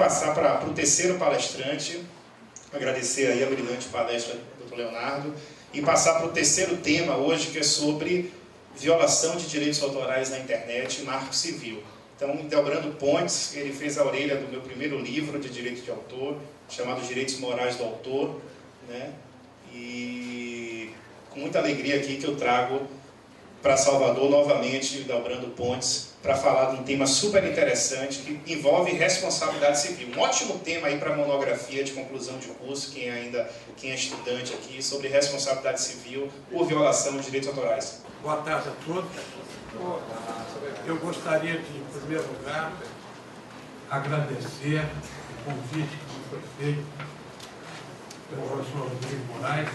passar para o terceiro palestrante, agradecer aí a brilhante palestra do Dr. Leonardo, e passar para o terceiro tema hoje, que é sobre violação de direitos autorais na internet e marco civil. Então, Delbrando Pontes, ele fez a orelha do meu primeiro livro de direito de autor, chamado Direitos Morais do Autor, né? E com muita alegria aqui que eu trago para Salvador novamente Delbrando Pontes para falar de um tema super interessante que envolve responsabilidade civil. Um ótimo tema aí para monografia de conclusão de curso, quem é estudante aqui, sobre responsabilidade civil por violação de direitos autorais. Boa tarde a todos. Eu gostaria de, em primeiro lugar, agradecer o convite que me foi feito pelo professor Rodrigo Moraes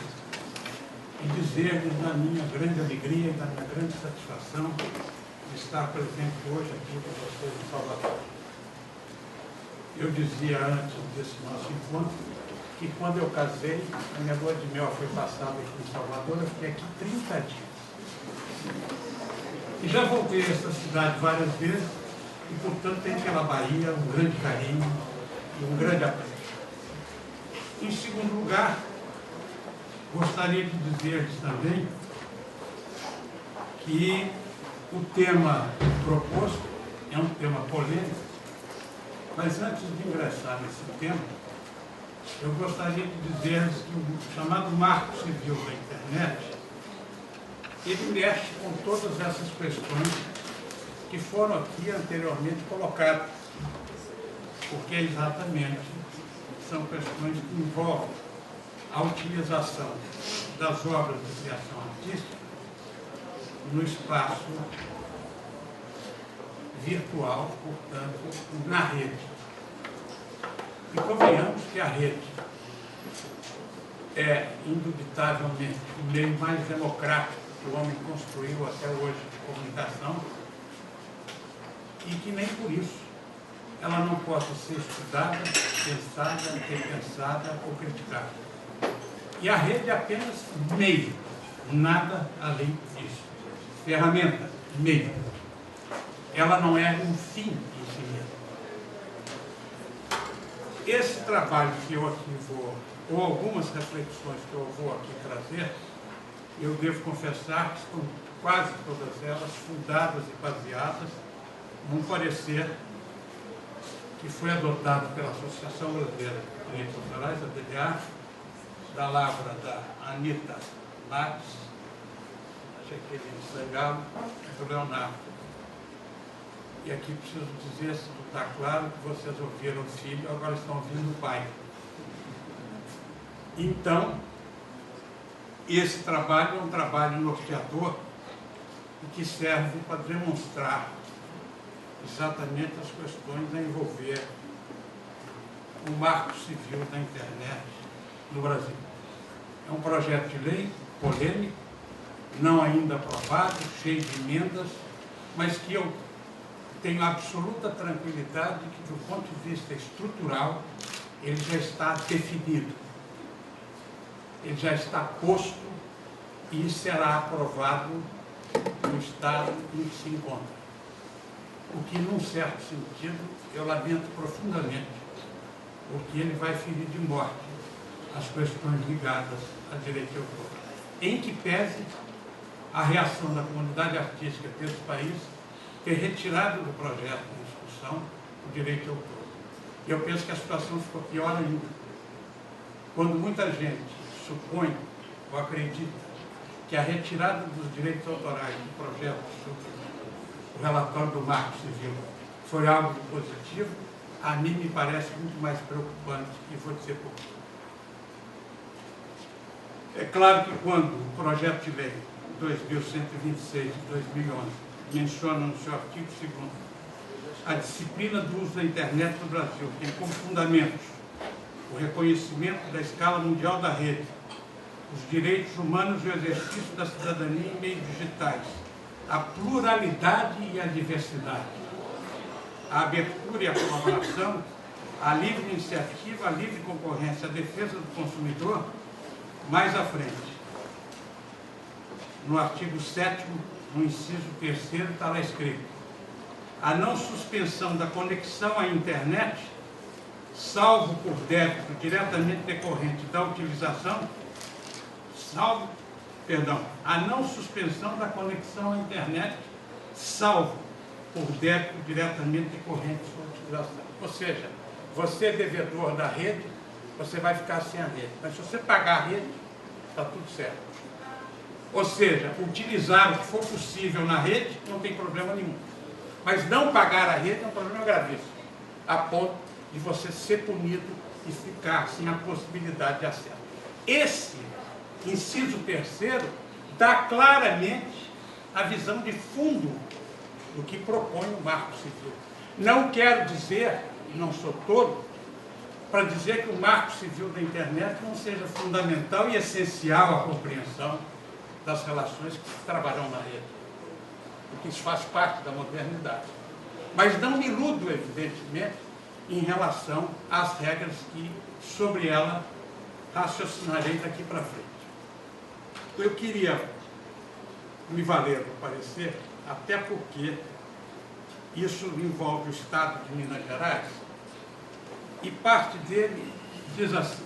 e dizer-lhes da minha grande alegria e da minha grande satisfação de estar presente hoje aqui com vocês em Salvador. Eu dizia antes desse nosso encontro que quando eu casei, a minha lua de mel foi passada aqui em Salvador, eu fiquei aqui 30 dias. E já voltei a essa cidade várias vezes e, portanto, tenho pela Bahia um grande carinho e um grande apreço. Em segundo lugar, gostaria de dizer-lhes também que o tema proposto é um tema polêmico, mas antes de ingressar nesse tema, eu gostaria de dizer-lhes que o chamado Marco Civil da Internet, ele mexe com todas essas questões que foram aqui anteriormente colocadas, porque exatamente são questões que envolvem a utilização das obras de criação artística no espaço virtual, portanto, na rede. E convenhamos que a rede é, indubitavelmente, o meio mais democrático que o homem construiu até hoje de comunicação e que nem por isso ela não possa ser estudada, pensada, repensada ou criticada. E a rede é apenas meio, nada além disso. Ferramenta, meio. Ela não é um fim em si mesmo. Esse trabalho que eu aqui vou, ou algumas reflexões que eu vou aqui trazer, eu devo confessar que estão quase todas elas fundadas e baseadas num parecer que foi adotado pela Associação Brasileira de Direitos Autorais, a DDA, da lavra da Anita Matos, Jaqueline Sangalo e do Leonardo. E aqui preciso dizer, se não está claro, que vocês ouviram o filho, agora estão ouvindo o pai. Então, esse trabalho é um trabalho norteador e que serve para demonstrar exatamente as questões a envolver o marco civil da internet no Brasil. É um projeto de lei polêmico, não ainda aprovado, cheio de emendas, mas que eu tenho absoluta tranquilidade que, do ponto de vista estrutural, ele já está definido. Ele já está posto e será aprovado no estado em que se encontra. O que, num certo sentido, eu lamento profundamente, porque ele vai ferir de morte as questões ligadas a direito de autor. Em que pese a reação da comunidade artística desse país ter retirado do projeto de discussão o direito de autor. E eu penso que a situação ficou pior ainda. Quando muita gente supõe ou acredita que a retirada dos direitos autorais do projeto sobre o relatório do Marco Civil foi algo positivo, a mim me parece muito mais preocupante, e vou dizer por quê. É claro que quando o projeto de lei 2126 de 2011 menciona no seu artigo 2º a disciplina do uso da internet no Brasil, tem como fundamentos o reconhecimento da escala mundial da rede, os direitos humanos e o exercício da cidadania em meios digitais, a pluralidade e a diversidade, a abertura e a colaboração, a livre iniciativa, a livre concorrência, a defesa do consumidor. Mais à frente, no artigo 7º, no inciso 3º, está lá escrito: a não suspensão da conexão à internet salvo por débito diretamente decorrente da utilização, a não suspensão da conexão à internet, salvo por débito diretamente decorrente da utilização. Ou seja, você é devedor da rede, você vai ficar sem a rede. Mas se você pagar a rede, está tudo certo. Ou seja, utilizar o que for possível na rede não tem problema nenhum. Mas não pagar a rede é um problema gravíssimo, a ponto de você ser punido e ficar sem a possibilidade de acesso. Esse inciso terceiro dá claramente a visão de fundo do que propõe o Marco Civil. Não quero dizer, não sou tolo, para dizer que o Marco Civil da internet não seja fundamental e essencial à compreensão das relações que se trabalham na rede, porque isso faz parte da modernidade. Mas não me iludo, evidentemente, em relação às regras que sobre ela raciocinarei daqui para frente. Eu queria me valer do parecer, até porque isso envolve o Estado de Minas Gerais, e parte dele diz assim: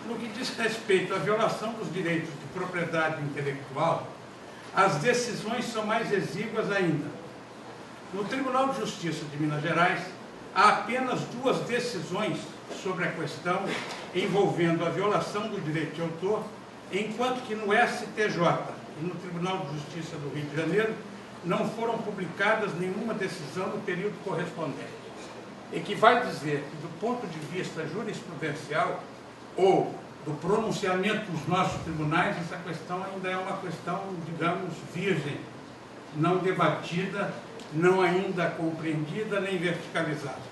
no que diz respeito à violação dos direitos de propriedade intelectual, as decisões são mais exíguas ainda. No Tribunal de Justiça de Minas Gerais, há apenas 2 decisões sobre a questão envolvendo a violação do direito de autor, enquanto que no STJ e no Tribunal de Justiça do Rio de Janeiro não foram publicadas nenhuma decisão no período correspondente. E que vai dizer que, do ponto de vista jurisprudencial ou do pronunciamento dos nossos tribunais, essa questão ainda é uma questão, digamos, virgem, não debatida, não ainda compreendida nem verticalizada.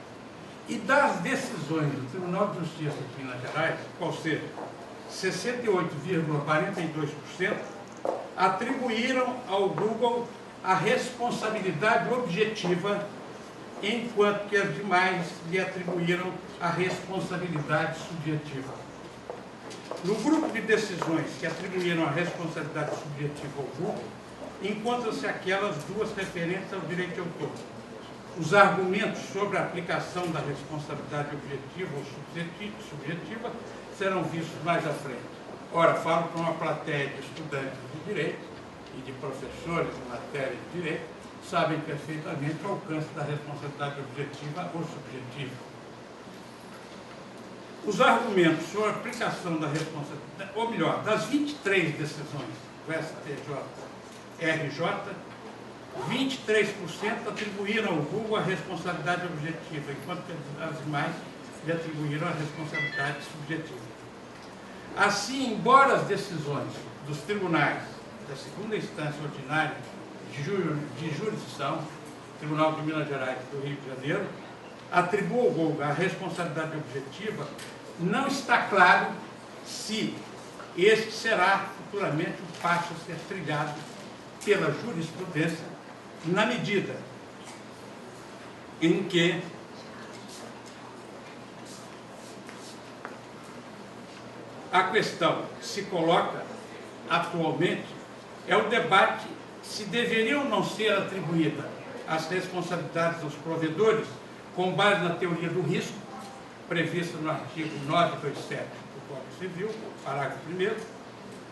E das decisões do Tribunal de Justiça de Minas Gerais, qual seja, 68,42% atribuíram ao Google a responsabilidade objetiva, enquanto que as demais lhe atribuíram a responsabilidade subjetiva. No grupo de decisões que atribuíram a responsabilidade subjetiva ao Google, encontram-se aquelas 2 referentes ao direito de autor. Os argumentos sobre a aplicação da responsabilidade objetiva ou subjetiva serão vistos mais à frente. Ora, falo para uma plateia de estudantes de direito e de professores em matéria de direito, sabem perfeitamente o alcance da responsabilidade objetiva ou subjetiva. Os argumentos sobre a aplicação da responsabilidade, ou melhor, das 23 decisões do STJ-RJ, 23% atribuíram ao Google a responsabilidade objetiva, enquanto que as demais lhe atribuíram a responsabilidade subjetiva. Assim, embora as decisões dos tribunais da segunda instância ordinária de jurisdição, Tribunal de Minas Gerais do Rio de Janeiro, atribua ao Google a responsabilidade objetiva, não está claro se este será futuramente o passo a ser trilhado pela jurisprudência, na medida em que a questão que se coloca atualmente é o debate se deveriam ou não ser atribuídas as responsabilidades aos provedores com base na teoria do risco, prevista no artigo 927 do Código Civil, parágrafo 1º,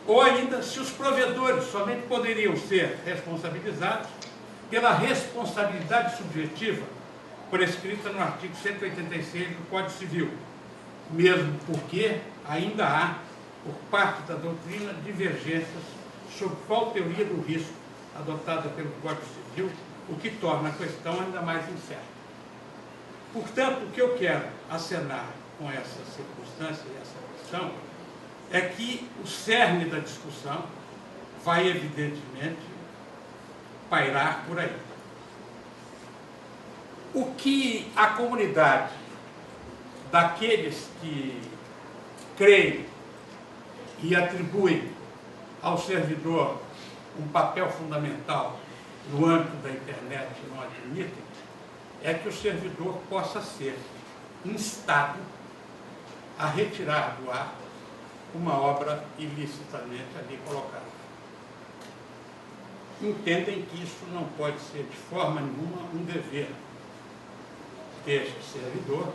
ou ainda se os provedores somente poderiam ser responsabilizados pela responsabilidade subjetiva prescrita no artigo 186 do Código Civil, mesmo porque ainda há, por parte da doutrina, divergências sobre qual teoria do risco adotada pelo Código Civil, o que torna a questão ainda mais incerta. Portanto, o que eu quero acenar com essa circunstância e essa questão é que o cerne da discussão vai, evidentemente, pairar por aí. O que a comunidade daqueles que creem e atribuem ao servidor um papel fundamental no âmbito da internet e não admitem, é que o servidor possa ser instado a retirar do ar uma obra ilicitamente ali colocada. Entendem que isso não pode ser de forma nenhuma um dever deste servidor,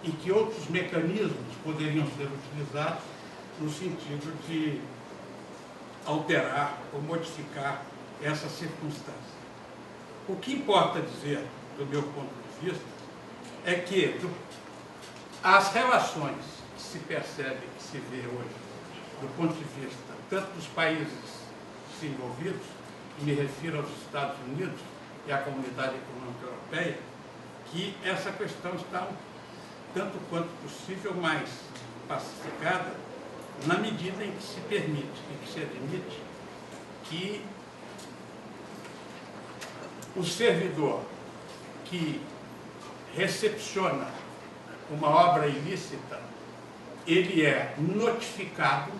e que outros mecanismos poderiam ser utilizados no sentido de alterar ou modificar essa circunstância. O que importa dizer, do meu ponto de vista, é que as relações que se percebe, que se vê hoje, do ponto de vista tanto dos países desenvolvidos, e me refiro aos Estados Unidos e à Comunidade Econômica Europeia, que essa questão está, tanto quanto possível, mais pacificada, na medida em que se permite e que se admite que o servidor que recepciona uma obra ilícita, ele é notificado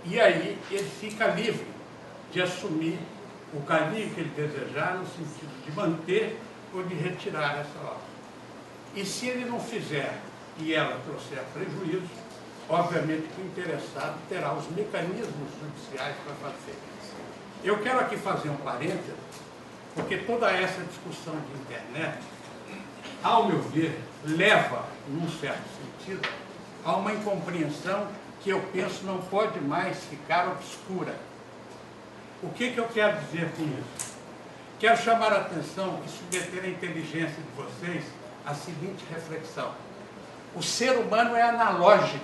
e aí ele fica livre de assumir o caminho que ele desejar no sentido de manter ou de retirar essa obra. E se ele não fizer e ela trouxer prejuízo, obviamente que o interessado terá os mecanismos judiciais para fazer. Eu quero aqui fazer um parênteses, porque toda essa discussão de internet, ao meu ver, leva, num certo sentido, a uma incompreensão que eu penso não pode mais ficar obscura. O que eu quero dizer com isso? Quero chamar a atenção e submeter a inteligência de vocês à seguinte reflexão. O ser humano é analógico.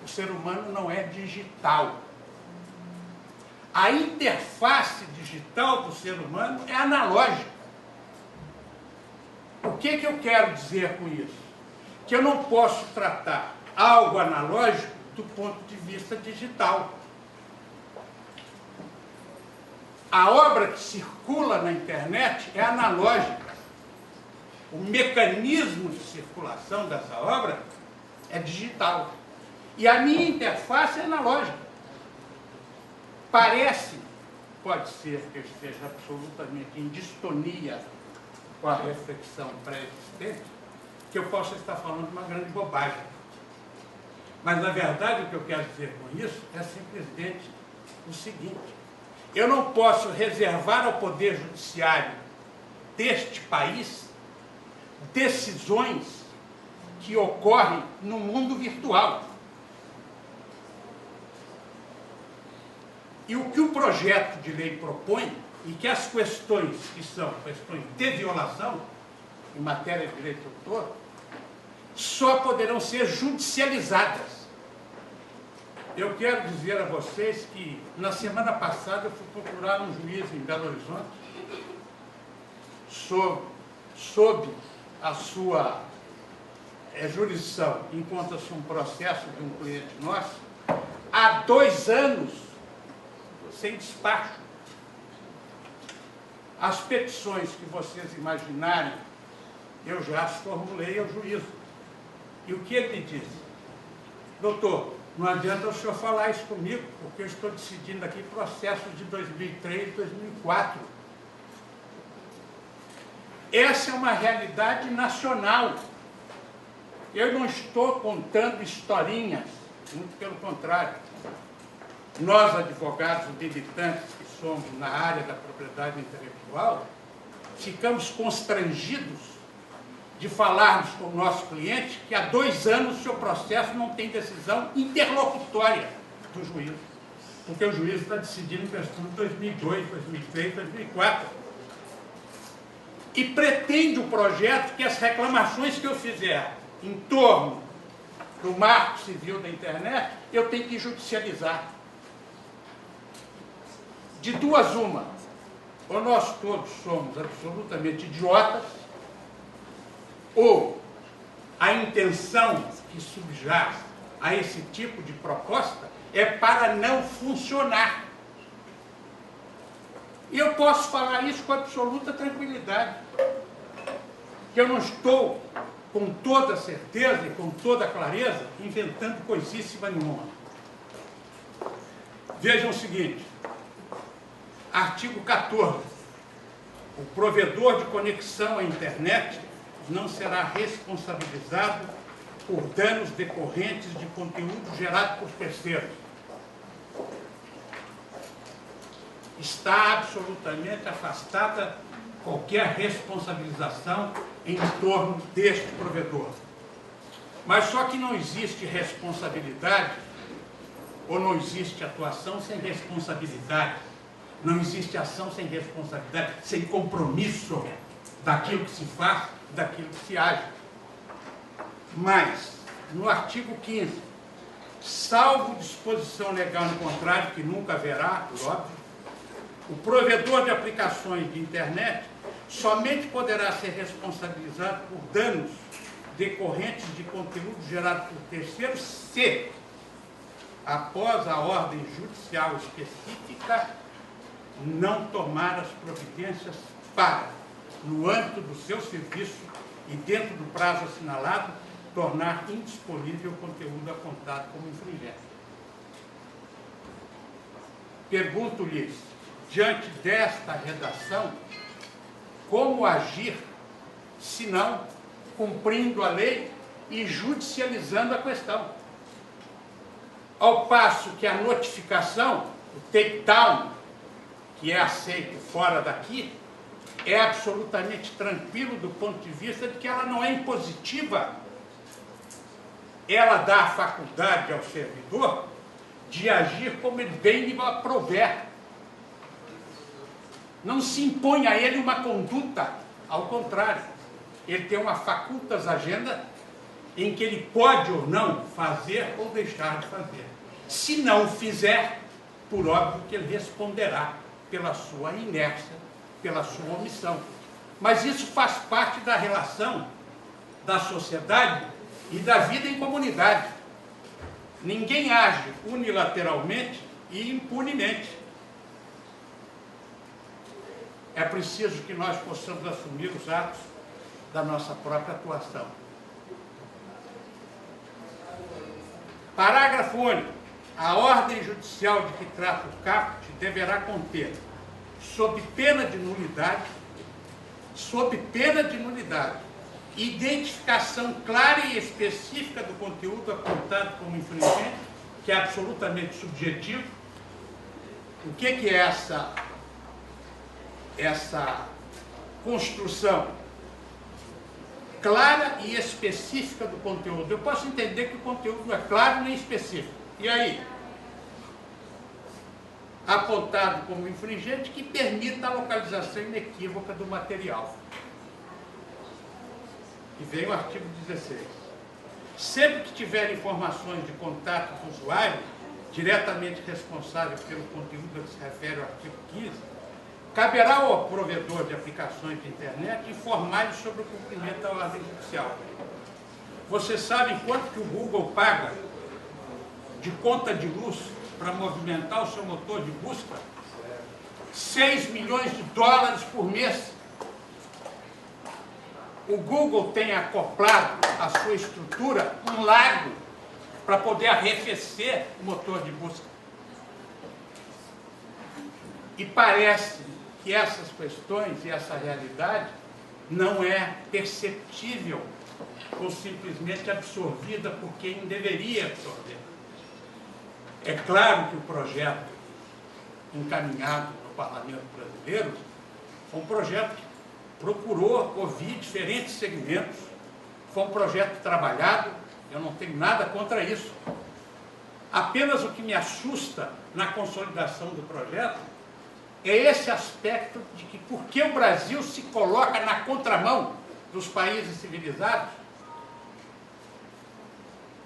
O ser humano não é digital. A interface digital do ser humano é analógica. O que eu quero dizer com isso? Que eu não posso tratar algo analógico do ponto de vista digital. A obra que circula na internet é analógica. O mecanismo de circulação dessa obra é digital. E a minha interface é analógica. Parece, pode ser que eu esteja absolutamente em distonia com a reflexão pré-existente, que eu possa estar falando uma grande bobagem. Mas, na verdade, o que eu quero dizer com isso é simplesmente o seguinte. Eu não posso reservar ao Poder Judiciário deste país decisões que ocorrem no mundo virtual. E o que o projeto de lei propõe, e que as questões que são questões de violação, em matéria de direito de autor, só poderão ser judicializadas. Eu quero dizer a vocês que, na semana passada, eu fui procurar um juiz em Belo Horizonte, sob a sua jurisdição, encontra-se um processo de um cliente nosso, há 2 anos, sem despacho. As petições que vocês imaginarem, eu já as formulei ao juízo. E o que ele me disse? Doutor, não adianta o senhor falar isso comigo, porque eu estou decidindo aqui processos de 2003 e 2004. Essa é uma realidade nacional. Eu não estou contando historinhas, muito pelo contrário. Nós, advogados militantes que somos na área da propriedade intelectual, ficamos constrangidos de falarmos com o nosso cliente que há 2 anos o seu processo não tem decisão interlocutória do juiz, porque o juiz está decidindo questão de 2002, 2003, 2004. E pretende o projeto que as reclamações que eu fizer em torno do marco civil da internet, eu tenho que judicializar. De 2 uma, ou nós todos somos absolutamente idiotas, ou a intenção que subjaz a esse tipo de proposta é para não funcionar. E eu posso falar isso com absoluta tranquilidade, que eu não estou, com toda certeza e com toda clareza, inventando coisíssima nenhuma. Vejam o seguinte, artigo 14. O provedor de conexão à internet não será responsabilizado por danos decorrentes de conteúdo gerado por terceiros. Está absolutamente afastada qualquer responsabilização em torno deste provedor. Mas só que não existe responsabilidade, ou não existe atuação sem responsabilidade. Não existe ação sem responsabilidade, sem compromisso daquilo que se faz, daquilo que se age. Mas, no artigo 15, salvo disposição legal em contrário, que nunca haverá, por óbvio, o provedor de aplicações de internet somente poderá ser responsabilizado por danos decorrentes de conteúdo gerado por terceiros se, após a ordem judicial específica, não tomar as providências para, no âmbito do seu serviço e dentro do prazo assinalado, tornar indisponível o conteúdo apontado como infringente. Pergunto-lhes, diante desta redação, como agir, se não cumprindo a lei e judicializando a questão? Ao passo que a notificação, o takedown, que é aceito fora daqui, é absolutamente tranquilo do ponto de vista de que ela não é impositiva. Ela dá a faculdade ao servidor de agir como ele bem lhe aprouver. Não se impõe a ele uma conduta, ao contrário. Ele tem uma facultas agenda em que ele pode ou não fazer ou deixar de fazer. Se não fizer, por óbvio que ele responderá pela sua inércia, pela sua omissão. Mas isso faz parte da relação da sociedade e da vida em comunidade. Ninguém age unilateralmente e impunemente. É preciso que nós possamos assumir os atos da nossa própria atuação. Parágrafo único. A ordem judicial de que trata o caput deverá conter, sob pena de nulidade, identificação clara e específica do conteúdo apontado como infringente, que é absolutamente subjetivo. O que é essa construção clara e específica do conteúdo? Eu posso entender que o conteúdo não é claro nem específico. E aí? Apontado como infringente que permita a localização inequívoca do material. E vem o artigo 16. Sempre que tiver informações de contato com o usuário, diretamente responsável pelo conteúdo a que se refere ao artigo 15, caberá ao provedor de aplicações de internet informar-lhe sobre o cumprimento da ordem judicial. Vocês sabem quanto que o Google paga de conta de luz para movimentar o seu motor de busca? 6 milhões de dólares por mês. O Google tem acoplado à sua estrutura um lago para poder arrefecer o motor de busca. E parece que essas questões e essa realidade não é perceptível ou simplesmente absorvida por quem deveria absorver. É claro que o projeto encaminhado no Parlamento brasileiro foi um projeto que procurou ouvir diferentes segmentos, foi um projeto trabalhado, eu não tenho nada contra isso. Apenas o que me assusta na consolidação do projeto é esse aspecto de que, porque o Brasil se coloca na contramão dos países civilizados,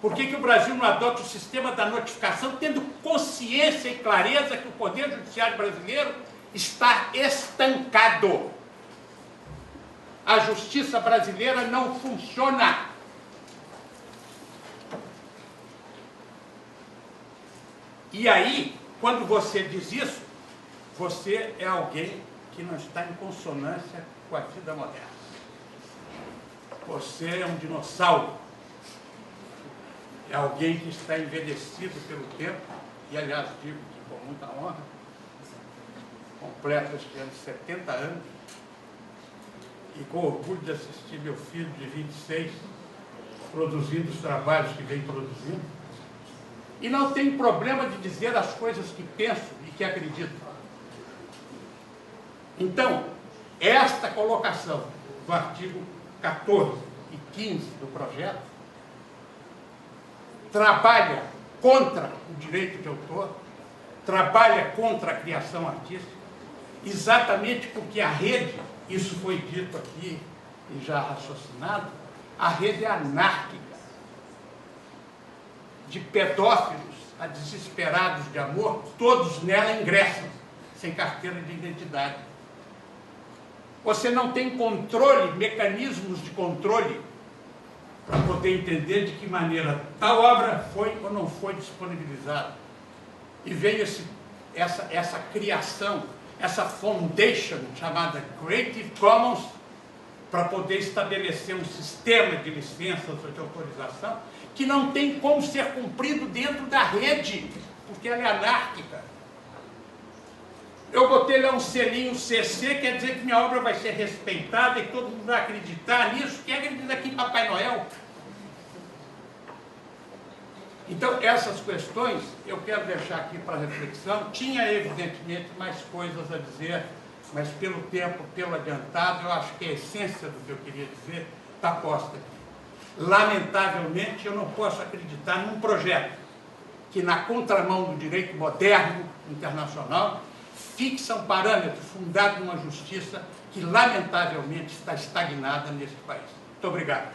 por que o Brasil não adota o sistema da notificação, tendo consciência e clareza que o Poder Judiciário brasileiro está estancado? A justiça brasileira não funciona. E aí, quando você diz isso, você é alguém que não está em consonância com a vida moderna. Você é um dinossauro. É alguém que está envelhecido pelo tempo, e aliás digo que com muita honra, completo este ano 70 anos, e com orgulho de assistir meu filho de 26 produzindo os trabalhos que vem produzindo, e não tem problema de dizer as coisas que penso e que acredito. Então, esta colocação do artigo 14 e 15 do projeto trabalha contra o direito de autor, trabalha contra a criação artística, exatamente porque a rede, isso foi dito aqui e já raciocinado, a rede é anárquica, de pedófilos a desesperados de amor, todos nela ingressam, sem carteira de identidade. Você não tem controle, mecanismos de controle, para poder entender de que maneira tal obra foi ou não foi disponibilizada. E veio essa criação, essa foundation chamada Creative Commons, para poder estabelecer um sistema de licenças ou de autorização que não tem como ser cumprido dentro da rede, porque ela é anárquica. Eu botei lá um selinho CC, quer dizer que minha obra vai ser respeitada e todo mundo vai acreditar nisso. Quem acredita aqui em Papai Noel? Então, essas questões eu quero deixar aqui para reflexão. Tinha, evidentemente, mais coisas a dizer, mas pelo tempo, pelo adiantado, eu acho que a essência do que eu queria dizer está posta aqui. Lamentavelmente, eu não posso acreditar num projeto que, na contramão do direito moderno internacional, fixa um parâmetro fundado numa justiça que, lamentavelmente, está estagnada nesse país. Muito obrigado.